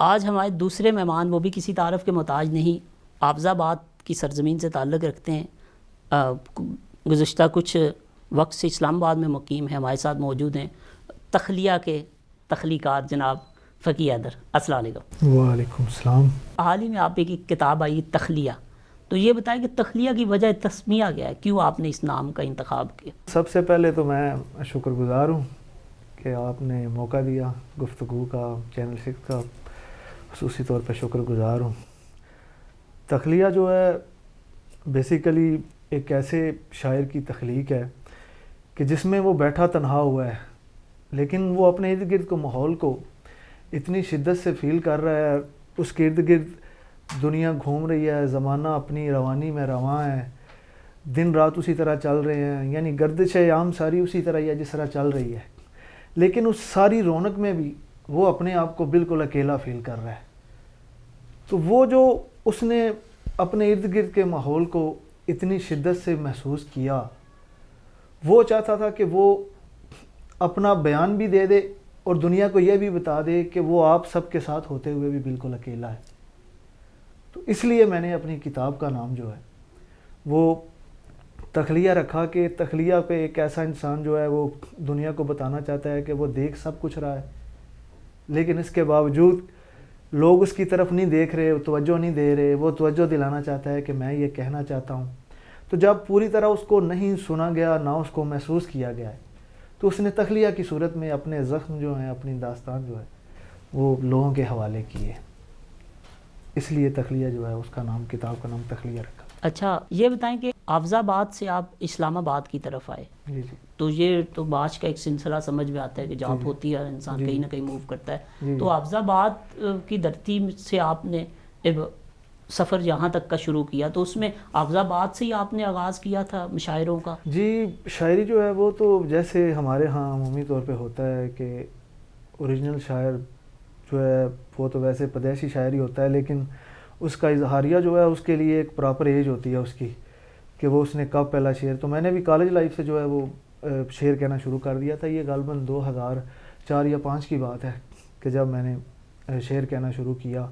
آج ہمارے دوسرے مہمان وہ بھی کسی تعارف کے محتاج نہیں، حافظ آباد کی سرزمین سے تعلق رکھتے ہیں، گزشتہ کچھ وقت سے اسلام آباد میں مقیم ہیں، ہمارے ساتھ موجود ہیں تخلیہ کے تخلیقات جناب فقی حیدر۔ السلام علیکم۔ وعلیکم السلام۔ حال ہی میں آپ کی کتاب آئی تخلیہ، تو یہ بتائیں کہ تخلیہ کی وجہ تسمیہ کیا ہے، کیوں آپ نے اس نام کا انتخاب کیا؟ سب سے پہلے تو میں شکر گزار ہوں کہ آپ نے موقع دیا گفتگو کا، چینل 6 کا خصوصی طور پہ شکر گزار ہوں۔ تخلیہ جو ہے بیسیکلی ایک ایسے شاعر کی تخلیق ہے کہ جس میں وہ بیٹھا تنہا ہوا ہے، لیکن وہ اپنے ارد گرد کو ماحول کو اتنی شدت سے فیل کر رہا ہے، اس کے ارد گرد دنیا گھوم رہی ہے، زمانہ اپنی روانی میں رواں ہے، دن رات اسی طرح چل رہے ہیں، یعنی گردش عام ساری اسی طرح ہے جس طرح چل رہی ہے، لیکن اس ساری رونق میں بھی وہ اپنے آپ کو بالکل اکیلا فیل کر رہا ہے۔ تو وہ جو اس نے اپنے ارد گرد کے ماحول کو اتنی شدت سے محسوس کیا، وہ چاہتا تھا کہ وہ اپنا بیان بھی دے دے اور دنیا کو یہ بھی بتا دے کہ وہ آپ سب کے ساتھ ہوتے ہوئے بھی بالکل اکیلا ہے۔ تو اس لیے میں نے اپنی کتاب کا نام جو ہے وہ تخلیہ رکھا کہ تخلیہ پہ ایک ایسا انسان جو ہے وہ دنیا کو بتانا چاہتا ہے کہ وہ دیکھ سب کچھ رہا ہے، لیکن اس کے باوجود لوگ اس کی طرف نہیں دیکھ رہے، توجہ نہیں دے رہے، وہ توجہ دلانا چاہتا ہے کہ میں یہ کہنا چاہتا ہوں۔ تو جب پوری طرح اس کو نہیں سنا گیا، نہ اس کو محسوس کیا گیا ہے، تو اس نے تخلیہ کی صورت میں اپنے زخم جو ہیں، اپنی داستان جو ہے وہ لوگوں کے حوالے کیے، اس لیے تخلیہ جو ہے اس کا نام، کتاب کا نام تخلیہ رکھا۔ اچھا یہ بتائیں کہ حافظ آباد سے آپ اسلام آباد کی طرف آئے، جی جی، تو یہ تو باش کا ایک سلسلہ سمجھ میں آتا ہے کہ جاب ہوتی ہے، انسان جی کہیں نہ کہیں موو کرتا ہے، جی، تو حافظ آباد کی دھرتی سے آپ نے سفر یہاں تک کا شروع کیا، تو اس میں حافظ آباد سے ہی آپ نے آغاز کیا تھا مشاعروں کا؟ جی، شاعری جو ہے وہ تو جیسے ہمارے ہاں عمومی طور پہ ہوتا ہے کہ اوریجنل شاعر جو ہے وہ تو ویسے پدیشی شاعری ہوتا ہے، لیکن اس کا اظہاریہ جو ہے اس کے لیے ایک پراپر ایج ہوتی ہے اس کی کہ وہ اس نے کب پہلا شعر، تو میں نے بھی کالج لائف سے جو ہے وہ شعر کہنا شروع کر دیا تھا۔ یہ غالباً 2004 یا 2005 کی بات ہے کہ جب میں نے شعر کہنا شروع کیا،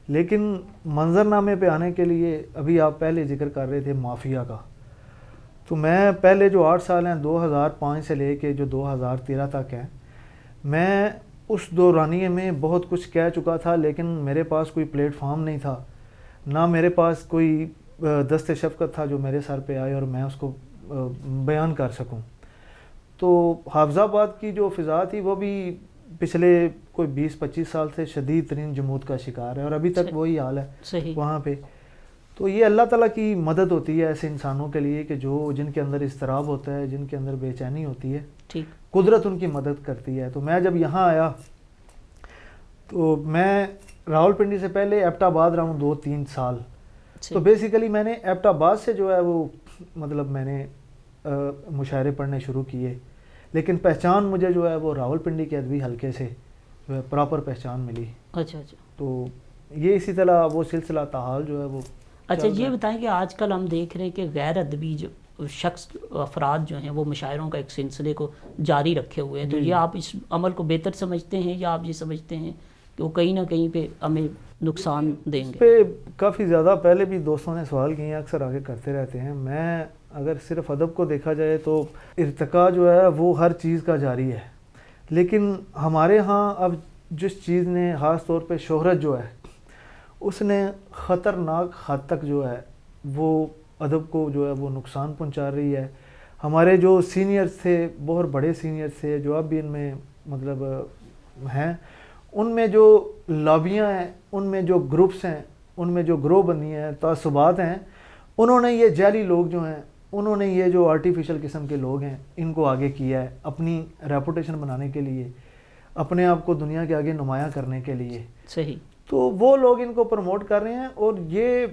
لیکن منظرنامے پہ آنے کے لیے ابھی آپ پہلے ذکر کر رہے تھے مافیہ کا، تو میں پہلے جو 8 سال ہیں 2005 سے لے کے جو 2013 تک ہیں، میں اس دورانیے میں بہت کچھ کہہ چکا تھا، لیکن میرے پاس کوئی پلیٹ فارم نہیں تھا، نہ میرے پاس کوئی دست شفقت تھا جو میرے سر پہ آئے اور میں اس کو بیان کر سکوں۔ تو حافظ آباد کی جو فضا تھی وہ بھی پچھلے کوئی 20-25 سال سے شدید ترین جمود کا شکار ہے، اور ابھی تک وہی حال ہے وہاں پہ۔ تو یہ اللہ تعالیٰ کی مدد ہوتی ہے ایسے انسانوں کے لیے کہ جن کے اندر اضطراب ہوتا ہے، جن کے اندر بے چینی ہوتی ہے، قدرت ان کی مدد کرتی ہے۔ تو میں جب یہاں آیا تو میں راولپنڈی سے پہلے ایبٹ آباد رہا ہوں 2-3 سال، تو بیسیکلی میں نے ایبٹ آباد سے جو ہے وہ مطلب میں نے مشاعرے پڑھنے شروع کیے، لیکن پہچان مجھے جو ہے وہ راولپنڈی کے ادبی حلقے سے جو ہے پراپر پہچان ملی۔ اچھا، تو یہ اسی طرح وہ سلسلہ تاحال جو ہے وہ۔ اچھا یہ بتائیں کہ آج کل ہم دیکھ رہے ہیں کہ غیر ادبی جو شخص افراد جو ہیں وہ مشاعروں کا ایک سلسلے کو جاری رکھے ہوئے ہیں، تو یہ آپ اس عمل کو بہتر سمجھتے ہیں یا آپ یہ سمجھتے ہیں کہ وہ کہیں نہ کہیں پہ ہمیں نقصان دیں گے؟ اس پہ کافی زیادہ پہلے بھی دوستوں نے سوال کیے ہیں، اکثر آگے کرتے رہتے ہیں۔ میں اگر صرف ادب کو دیکھا جائے تو ارتقاء جو ہے وہ ہر چیز کا جاری ہے، لیکن ہمارے ہاں اب جس چیز نے خاص طور پہ شہرت جو ہے اس نے خطرناک حد تک جو ہے وہ ادب کو جو ہے وہ نقصان پہنچا رہی ہے۔ ہمارے جو سینئرز تھے، بہت بڑے سینئرز تھے جو اب بھی ان میں مطلب ہیں، ان میں جو لابیاں ہیں، ان میں جو گروپس ہیں، ان میں جو گروہ بندیاں ہیں، تعصبات ہیں، انہوں نے یہ جعلی لوگ جو ہیں، انہوں نے یہ جو آرٹیفیشل قسم کے لوگ ہیں ان کو آگے کیا ہے اپنی ریپوٹیشن بنانے کے لیے، اپنے آپ کو دنیا کے آگے نمایاں کرنے کے لیے۔ صحیح۔ تو وہ لوگ ان کو پروموٹ کر رہے ہیں، اور یہ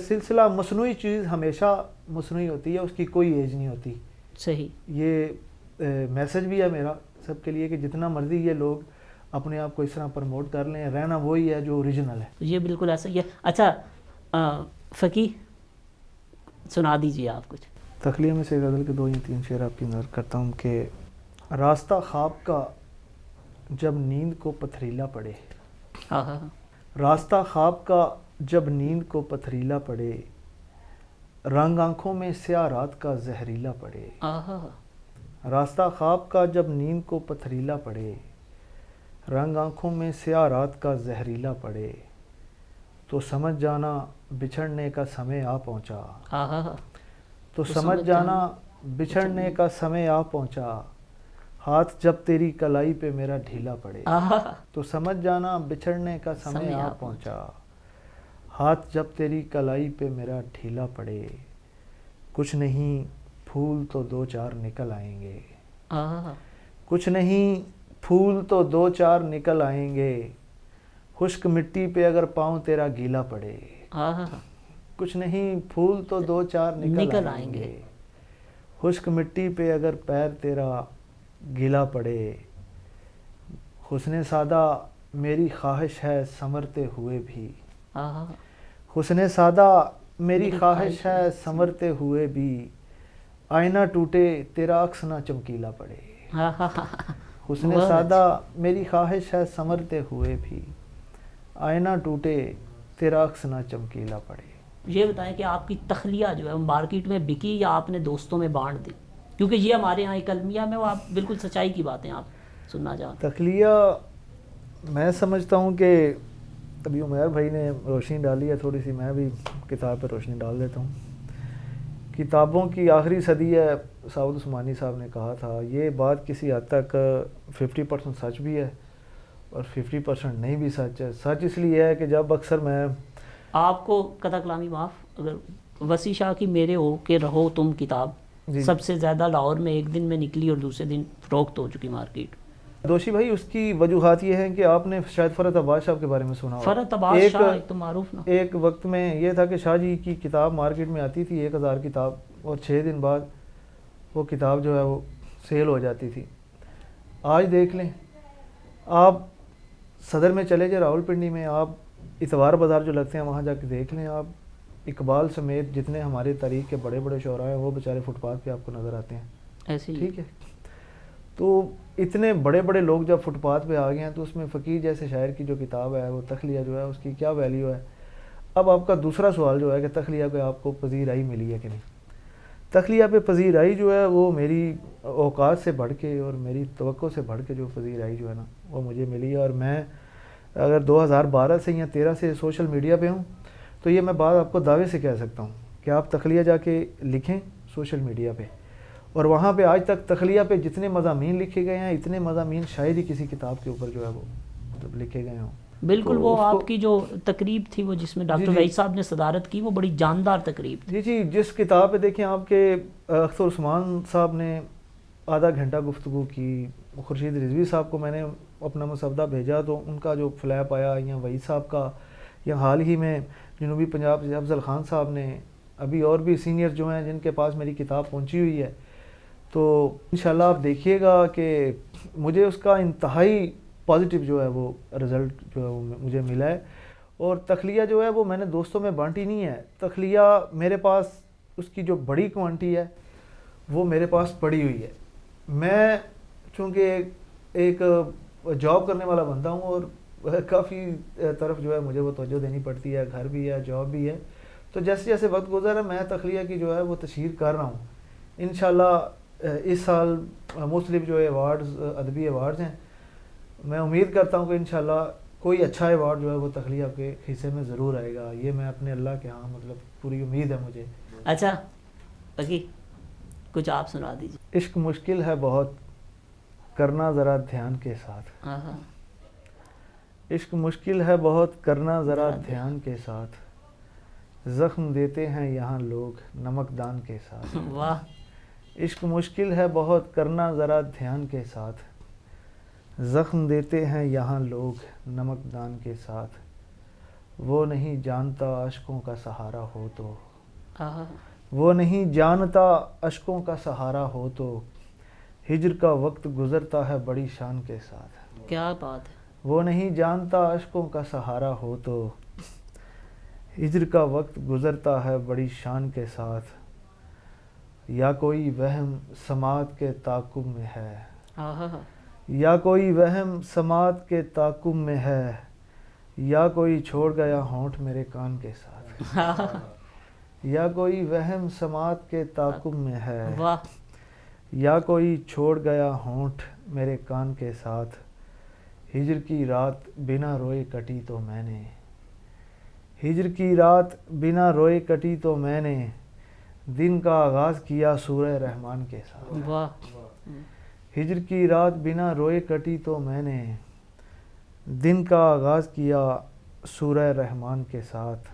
سلسلہ مصنوعی چیز ہمیشہ مصنوعی ہوتی ہے، اس کی کوئی ایج نہیں ہوتی۔ صحیح۔ یہ میسج بھی ہے میرا سب کے لیے کہ جتنا مرضی یہ لوگ اپنے آپ کو اس طرح پروموٹ کر لیں، رہنا وہی ہے جو اوریجنل ہے۔ یہ بالکل ایسا ہی ہے۔ اچھا فقی سنا دیجیے آپ کچھ۔ تخلیہ میں سے غزل کے 2 یا 3 شعر آپ کی نظر کرتا ہوں کہ راستہ خواب کا جب نیند کو پتھریلا پڑے، راستہ خواب کا جب نیند کو پتھریلا پڑے، رنگ آنکھوں میں سیاہ رات کا زہریلا پڑے۔ آہا، راستہ خواب کا جب نیند کو پتھریلا پڑے، رنگ آنکھوں میں سیاہ رات کا زہریلا پڑے، تو سمجھ جانا بچھڑنے کا سمے آ پہنچا۔ آہا، تو سمجھ جانا بچھڑنے کا سمے آ پہنچا، ہاتھ جب تیری کلائی پہ میرا ڈھیلا پڑے۔ آہا، تو سمجھ جانا بچھڑنے کا سمے آ پہنچا، ہاتھ جب تیری کلائی پہ میرا ڈھیلا پڑے، کچھ نہیں پھول تو دو چار نکل آئیں گے، آہا، کچھ نہیں پھول تو دو چار نکل آئیں گے، خشک مٹی پہ اگر پاؤں تیرا گیلا پڑے۔ آہا، کچھ نہیں پھول تو دو چار نکل آئیں گے، خشک مٹی پہ اگر پیر تیرا گیلا پڑے، حسن سادہ میری خواہش ہے سنورتے ہوئے بھی، آہا، حسن سادہ میری خواہش ہے سنورتے ہوئے بھی، آئینہ ٹوٹے تیرا عکس نہ چمکیلا پڑے۔ آہا، حسن سادہ میری خواہش ہے سنورتے ہوئے بھی، آئینہ ٹوٹے تیرا عکس نہ چمکیلا پڑے۔ یہ بتائیں کہ آپ کی تخلیہ جو ہے مارکیٹ میں بکی یا آپ نے دوستوں میں بانٹ دی؟ کیونکہ یہ ہمارے یہاں ایک المیہ میں وہ آپ بالکل سچائی کی باتیں آپ سننا چاہتے تخلیہ میں سمجھتا ہوں کہ ابھی عمیر بھائی نے روشنی ڈالی ہے تھوڑی سی، میں بھی کتاب پہ روشنی ڈال دیتا ہوں۔ کتابوں کی آخری صدی ہے، سعود عثمانی صاحب نے کہا تھا، یہ بات کسی حد تک 50% سچ بھی ہے اور 50% نہیں بھی سچ ہے۔ سچ اس لیے ہے کہ جب اکثر میں آپ کو قطع کلامی معاف، اگر وسیع شاہ کی میرے ہو کہ رہو تم کتاب سب سے زیادہ لاہور میں ایک دن میں نکلی اور دوسرے دن فروخت ہو چکی مارکیٹ، دوشی بھائی اس کی وجوہات یہ ہیں کہ آپ نے شاید فرحت عباس صاحب کے بارے میں سنا ہوگا۔ فرحت عباس شاہ ایک تو معروف نا، ایک وقت میں یہ تھا کہ شاہ جی کی کتاب مارکیٹ میں آتی تھی 1000 کتاب، اور 6 دن بعد وہ کتاب جو ہے وہ سیل ہو جاتی تھی۔ آج دیکھ لیں آپ، صدر میں چلے جائیں راول پنڈی میں، آپ اتوار بازار جو لگتے ہیں وہاں جا کے دیکھ لیں، آپ اقبال سمیت جتنے ہمارے تاریخ کے بڑے بڑے شعراء ہیں وہ بیچارے فٹ پاتھ پہ آپ کو نظر آتے ہیں۔ ایسے ہی ٹھیک ہے، تو اتنے بڑے بڑے لوگ جب فٹ پاتھ پہ آ گئے ہیں تو اس میں فقیر جیسے شاعر کی جو کتاب ہے وہ تخلیہ جو ہے اس کی کیا ویلیو ہے؟ اب آپ کا دوسرا سوال جو ہے کہ تخلیہ پہ آپ کو پذیرائی ملی ہے کہ نہیں؟ تخلیہ پہ پذیرائی جو ہے وہ میری اوقات سے بڑھ کے اور میری توقع سے بڑھ کے جو پذیرائی جو ہے نا وہ مجھے ملی ہے، اور میں اگر 2012 سے یا 13 سے سوشل میڈیا پہ ہوں تو یہ میں بات آپ کو دعوے سے کہہ سکتا ہوں کہ آپ تخلیہ جا کے لکھیں سوشل میڈیا پہ، اور وہاں پہ آج تک تخلیہ پہ جتنے مضامین لکھے گئے ہیں اتنے مضامین شاید ہی کسی کتاب کے اوپر جو ہے وہ مطلب لکھے گئے ہوں۔ بالکل، وہ آپ کی جو تقریب تھی وہ جس میں ڈاکٹر وحید صاحب نے صدارت کی وہ بڑی جاندار تقریب تھی۔ جی جس کتاب پہ دیکھیں آپ کے اختر عثمان صاحب نے آدھا گھنٹہ گفتگو کی، خورشید رضوی صاحب کو میں نے اپنا مسودہ بھیجا تو ان کا جو فلیپ آیا، یا وحید صاحب کا، یا حال ہی میں جنوبی پنجاب سے افضل خان صاحب نے، ابھی اور بھی سینئر جو ہیں جن کے پاس میری کتاب پہنچی ہوئی ہے، تو انشاءاللہ آپ دیکھیے گا کہ مجھے اس کا انتہائی پازیٹیو جو ہے وہ رزلٹ جو ہے وہ مجھے ملا ہے۔ اور تخلیہ جو ہے وہ میں نے دوستوں میں بانٹی نہیں ہے، تخلیہ میرے پاس اس کی جو بڑی کوانٹی ہے وہ میرے پاس پڑی ہوئی ہے۔ میں چونکہ ایک جاب کرنے والا بندہ ہوں اور کافی طرف جو ہے مجھے وہ توجہ دینی پڑتی ہے، گھر بھی ہے، جاب بھی ہے، تو جیسے جیسے وقت گزرا میں تخلیہ کی جو ہے وہ تشہیر کر رہا ہوں۔ انشاءاللہ اس سال مختلف جو ایوارڈز، ادبی ایوارڈز ہیں، میں امید کرتا ہوں کہ انشاءاللہ کوئی اچھا ایوارڈ جو ہے وہ تخلیہ کے حصے میں ضرور آئے گا، یہ میں اپنے اللہ کے ہاں مطلب پوری امید ہے مجھے۔ اچھا باقی کچھ آپ سنا دیجیے۔ عشق مشکل ہے بہت کرنا ذرا دھیان کے ساتھ، عشق مشکل ہے بہت کرنا ذرا دھیان کے ساتھ، زخم دیتے ہیں یہاں لوگ نمک دان کے ساتھ۔ واہ، عشق مشکل ہے بہت کرنا ذرا دھیان کے ساتھ، زخم دیتے ہیں یہاں لوگ نمک دان کے ساتھ، وہ نہیں جانتا اشکوں کا سہارا ہو تو، وہ نہیں جانتا اشکوں کا سہارا ہو تو، ہجر کا وقت گزرتا ہے بڑی شان کے ساتھ۔ کیا بات ہے، وہ نہیں جانتا اشکوں کا سہارا ہو تو، ہجر کا وقت گزرتا ہے بڑی شان کے ساتھ، یا کوئی وہم سماعت کے تعاقب میں ہے، یا کوئی وہم سماعت کے تعاقب میں ہے، یا کوئی چھوڑ گیا ہونٹ میرے کان کے ساتھ، یا کوئی وہم سماعت کے تعاقب میں ہے، واہ یا کوئی چھوڑ گیا ہونٹ میرے کان کے ساتھ، ہجر کی رات بنا روئے کٹی تو میں نے، ہجر کی رات بنا روئے کٹی تو میں نے، دن کا آغاز کیا سورہ رحمان کے ساتھ، واہ ہجر کی رات بنا روئے کٹی تو میں نے، دن کا آغاز کیا سورہ رحمان کے ساتھ،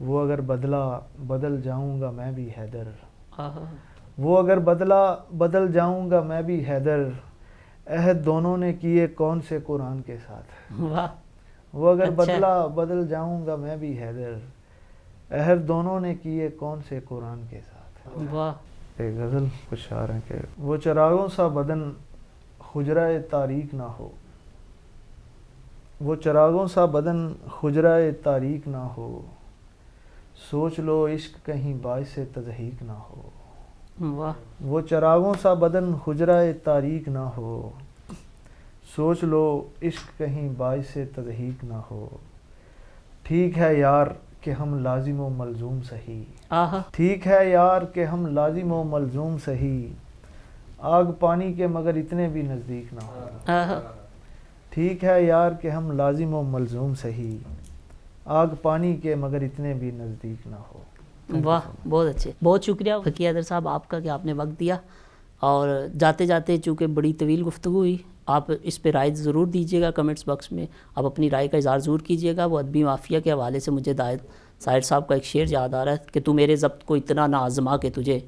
وہ اگر بدلا بدل جاؤں گا میں بھی حیدر، وہ اگر بدلا بدل جاؤں گا میں بھی حیدر، عہد دونوں نے کیے کون سے قرآن کے ساتھ، واہ وہ اگر اچھا۔ بدلا بدل جاؤں گا میں بھی حیدر، عہد دونوں نے کیے کون سے قرآن کے ساتھ۔ واہ ایک غزل کچھ شعر ہیں کہ وہ چراغوں سا بدن حجرہ تاریک نہ ہو، وہ چراغوں سا بدن حجرہ تاریک نہ ہو، سوچ لو عشق کہیں باعث تضحیک نہ ہو، واہ وہ چراغوں سا بدن حجرہ تاریک نہ ہو، سوچ لو عشق کہیں باعث تضحیک نہ ہو، ٹھیک ہے یار کہ ہم لازم و ملزوم سہی، آہا ٹھیک ہے یار کہ ہم لازم و ملزوم سہی، آگ پانی کے مگر اتنے بھی نزدیک نہ ہو، آہا ٹھیک ہے یار کہ ہم لازم و ملزوم سہی، آگ پانی کے مگر اتنے بھی نزدیک نہ ہو۔ واہ بہت اچھے، بہت شکریہ فقیہ حیدر صاحب آپ کا کہ آپ نے وقت دیا، اور جاتے جاتے چونکہ بڑی طویل گفتگو ہوئی، آپ اس پہ رائے ضرور دیجیے گا کمنٹس باکس میں، آپ اپنی رائے کا اظہار ضرور کیجیے گا۔ وہ ادبی مافیا کے حوالے سے مجھے ساحر صاحب کا ایک شعر یاد آ رہا ہے کہ تو میرے ضبط کو اتنا نہ آزما کہ تجھے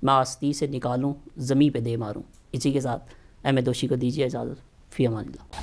میں آستی سے نکالوں زمیں پہ دے ماروں۔ اسی کے ساتھ احمد دوشی کو دیجیے اجازت، فی امان اللہ۔